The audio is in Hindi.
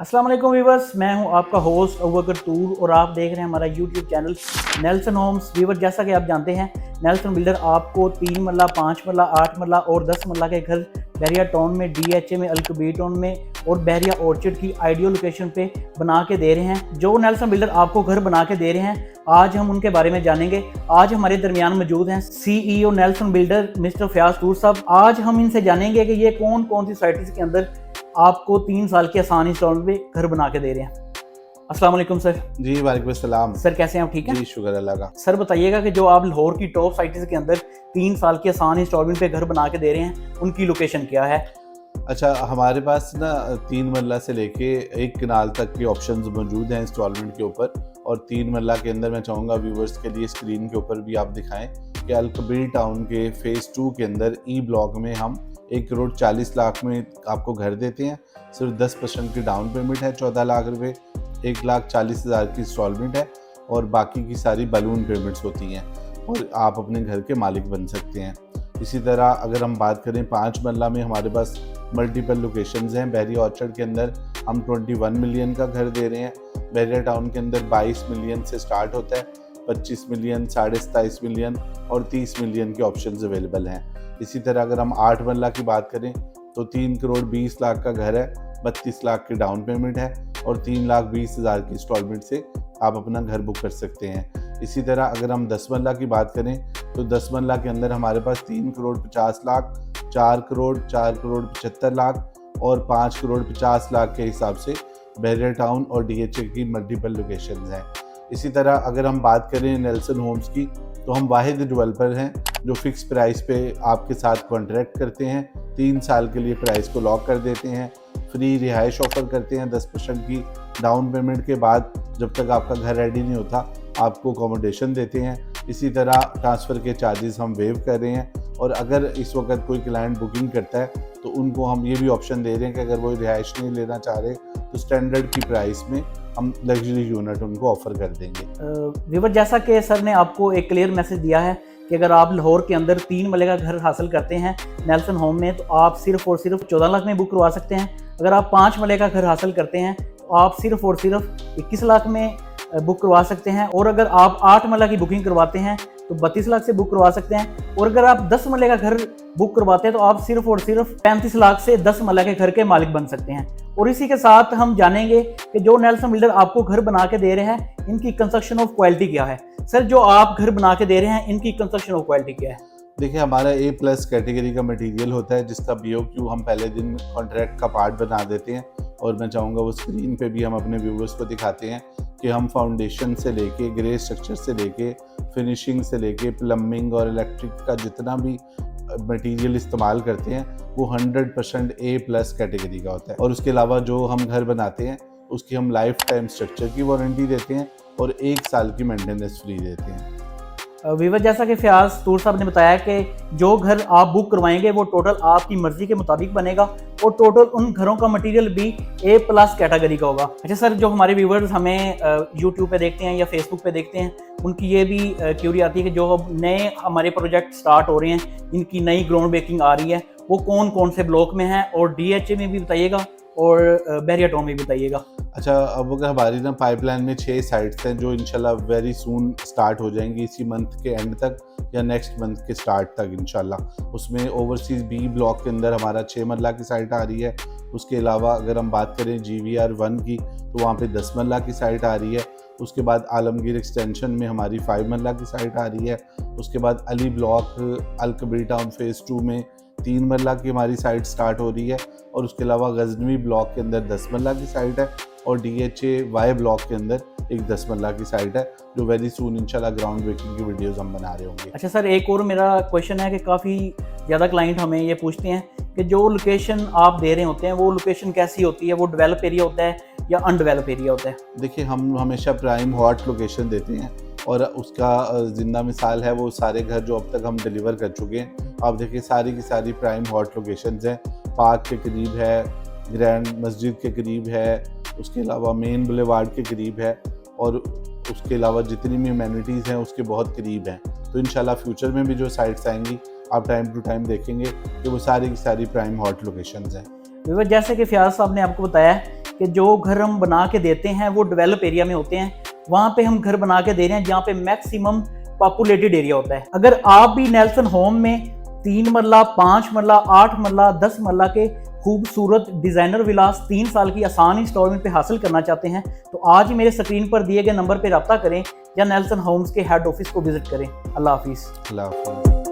अस्सलाम वालेकुम व्यूवर्स, मैं हूं आपका होस्ट अबूबकर तूर और आप देख रहे हैं हमारा YouTube channel Nelson Holmes. Viewer, जैसा कि आप जानते हैं नेल्सन बिल्डर आपको 3 मरला, 5 मरला, 8 मरला और 10 मरला के घर बहरिया टाउन में, DHA में, अल-कबीर टाउन में और बहरिया ऑर्चर्ड की आइडियल लोकेशन पे बना के दे रहे हैं। जो नेल्सन बिल्डर आपको घर बना के दे रहे हैं, आज हम उनके बारे में जानेंगे। आज हमारे दरमियान मौजूद हैं CEO Nelson builder mister Fayaz Toor sahab. आज हम इनसे जानेंगे कि ये कौन कौन सी साइट्स के अंदर आपको 3 साल के आसान इंस्टॉलमेंट में घर बना के दे रहे हैं। अस्सलाम वालेकुम सर। जी वालेकुम अस्सलाम। सर कैसे हैं आप? ठीक हैं जी शुक्र अल्लाह का। सर बताइएगा कि जो आप लाहौर की टॉप साइट्स के अंदर 3 साल के आसान इंस्टॉलमेंट पे घर बना के दे रहे हैं, उनकी लोकेशन क्या है? अच्छा, हमारे पास ना 3 मरला से लेके 1 कनाल तक के ऑप्शंस मौजूद हैं इंस्टॉलमेंट के ऊपर। और 3 मरला के अंदर मैं चाहूँगा व्यूवर्स के लिए स्क्रीन के ऊपर भी आप दिखाएं कि अल-कबीर टाउन के फेज़ 2 के अंदर ई ब्लॉक में हम 1 करोड़ 40 लाख में आपको घर देते हैं। सिर्फ 10% की डाउन पेमेंट है, 14 लाख रुपए, 1,40,000 की इंस्टॉलमेंट है और बाकी की सारी बलून पेमेंट्स होती हैं और आप अपने घर के मालिक बन सकते हैं। इसी तरह अगर हम बात करें 5 मरला में, हमारे पास मल्टीपल लोकेशंस हैं। बहरिया ऑर्चर्ड के अंदर हम 21 मिलियन का घर दे रहे हैं। बहरिया टाउन के अंदर 22 मिलियन से स्टार्ट होता है, 25 मिलियन, 27.5 मिलियन और 30 मिलियन के ऑप्शंस अवेलेबल हैं। इसी तरह अगर हम 8 मरला की बात करें तो 3 करोड़ 20 लाख का घर है, 32 लाख की डाउन पेमेंट है और 3,20,000 की इंस्टॉलमेंट से आप अपना घर बुक कर सकते हैं। इसी तरह अगर हम 10 मरला की बात करें तो 10 मरला के अंदर हमारे पास 3 करोड़ 50 लाख, 4 करोड़, 4 करोड़ 75 लाख और 5 करोड़ 50 लाख के हिसाब से बहरिया टाउन और DHA की मल्टीपल लोकेशंस हैं। इसी तरह अगर हम बात करें नेल्सन होम्स की तो हम वाहिद डेवलपर हैं जो फिक्स प्राइस पे आपके साथ कॉन्ट्रैक्ट करते हैं। 3 साल के लिए प्राइस को लॉक कर देते हैं, फ्री रिहाइश ऑफर करते हैं 10% की डाउन पेमेंट के बाद। जब तक आपका घर रेडी नहीं होता आपको अकोमोडेशन देते हैं। इसी तरह ट्रांसफ़र के चार्जेस हम वेव कर रहे हैं और अगर इस वक्त कोई क्लाइंट बुकिंग करता है तो उनको हम ये भी ऑप्शन दे रहे हैं कि अगर वो रिहाइश नहीं लेना चाह रहे तो स्टैंडर्ड की प्राइस में हम लग्जरी यूनिट उनको ऑफर कर देंगे। व्यूवर, जैसा कि सर ने आपको एक क्लियर मैसेज दिया है कि अगर आप लाहौर के अंदर 3 मरले का घर हासिल करते हैं नेल्सन होम में, तो आप सिर्फ और सिर्फ 14 लाख में बुक करवा सकते हैं। अगर आप 5 मरले का घर हासिल करते हैं तो आप सिर्फ और सिर्फ 21 लाख में बुक करवा सकते हैं। और अगर आप 8 मरला की बुकिंग करवाते हैं तो 32 लाख से बुक करवा सकते हैं। और अगर आप 10 मरले का घर बुक करवाते हैं तो आप सिर्फ और सिर्फ 35 लाख से 10 मरला के घर के मालिक बन सकते हैं। और इसी के साथ हम जानेंगे कि जो नेल्सन बिल्डर आपको घर बना के दे रहे हैं, इनकी कंस्ट्रक्शन ऑफ क्वालिटी क्या है। सर, जो आप घर बना के दे रहे हैं, इनकी कंस्ट्रक्शन ऑफ क्वालिटी क्या है? देखिए, हमारा A+ कैटेगरी का मटेरियल होता है जिसका BOQ हम पहले दिन कॉन्ट्रैक्ट का पार्ट बना देते हैं। और मैं चाहूँगा वो स्क्रीन पे भी हम अपने व्यूवर्स को दिखाते हैं कि हम फाउंडेशन से लेके, ग्रे स्ट्रक्चर से लेके, फिनिशिंग से लेके, प्लम्बिंग और इलेक्ट्रिक का जितना भी मटेरियल इस्तेमाल करते हैं वो 100% A+ कैटेगरी का होता है। और उसके अलावा जो हम घर बनाते हैं उसकी हम लाइफ टाइम स्ट्रक्चर की वारंटी देते हैं और 1 साल की मेंटेनेंस फ्री देते हैं। व्यूवर, जैसा कि फयाज तूर साहब ने बताया कि जो घर आप बुक करवाएंगे वो टोटल आपकी मर्जी के मुताबिक बनेगा और टोटल उन घरों का मटेरियल भी A+ कैटेगरी का होगा। अच्छा सर, जो हमारे व्यूवर्स हमें YouTube पे देखते हैं या Facebook पे देखते हैं, उनकी ये भी क्यूरी आती है कि जो नए हमारे प्रोजेक्ट स्टार्ट हो रहे हैं, इनकी नई ग्राउंड ब्रेकिंग आ रही है, वो कौन कौन से ब्लॉक में हैं और DHA में भी बताइएगा और बहरिया टाउन में भी बताइएगा। अच्छा, अब अगर हमारी ना पाइपलाइन में 6 साइट्स हैं जो इंशाल्लाह वेरी सून स्टार्ट हो जाएंगी, इसी मंथ के एंड तक या नेक्स्ट मंथ के स्टार्ट तक इंशाल्लाह। उसमें ओवरसीज़ B ब्लॉक के अंदर हमारा 6 मरला की साइट आ रही है। उसके अलावा अगर हम बात करें GVR 1 की तो वहाँ पे 10 मरला की साइट आ रही है। उसके बाद आलमगीर एक्सटेंशन में हमारी 5 मरला की साइट आ रही है। उसके बाद अली ब्लॉक अल-कबीर टाउन फेज़ 2 में 3 मरला की हमारी साइट स्टार्ट हो रही है। और उसके अलावा गजनवी ब्लॉक के अंदर 10 मरला की साइट है और DHA Y ब्लॉक के अंदर एक 10 मरला की साइट है जो वेरी सून इंशाल्लाह ग्राउंड ब्रेकिंग की वीडियोस हम बना रहे होंगे। अच्छा सर, एक और मेरा क्वेश्चन है कि काफ़ी ज़्यादा क्लाइंट हमें ये पूछते हैं कि जो लोकेशन आप दे रहे होते हैं वो लोकेशन कैसी होती है, वो डेवलप एरिया होता है या अनडेवलप एरिया होता है? देखिए, हम हमेशा प्राइम हॉट लोकेशन देते हैं और उसका जिंदा मिसाल है वो सारे घर जो अब तक हम डिलीवर कर चुके हैं। आप देखिए, सारी की सारी प्राइम हॉट लोकेशंस हैं। पार्क के करीब है, ग्रैंड मस्जिद के करीब है, उसके अलावा मेन बुलेवार्ड के करीब है और उसके अलावा जितनी भी अमेनिटीज़ हैं उसके बहुत करीब हैं। तो इंशाल्लाह फ्यूचर में भी जो साइट्स आएंगी आप टाइम टू टाइम देखेंगे कि वो सारी की सारी प्राइम हॉट लोकेशंस हैं। जैसे कि फयाज साहब ने आपको बताया कि जो घर हम बना के देते हैं वो डेवलप एरिया में होते हैं, वहाँ पे हम घर बना के दे रहे हैं जहाँ पे मैक्सिमम पॉपुलेटेड एरिया होता है। अगर आप भी नेल्सन होम में 3 मरला, 5 मरला, 8 मरला, 10 मरला के खूबसूरत डिज़ाइनर विलास 3 साल की आसान इंस्टॉलमेंट पे हासिल करना चाहते हैं तो आज ही मेरे स्क्रीन पर दिए गए नंबर पे रब्ता करें या नेल्सन होम्स के हेड ऑफिस को विजिट करें। अल्लाह हाफिज़। अल्लाह हाफ़िज़।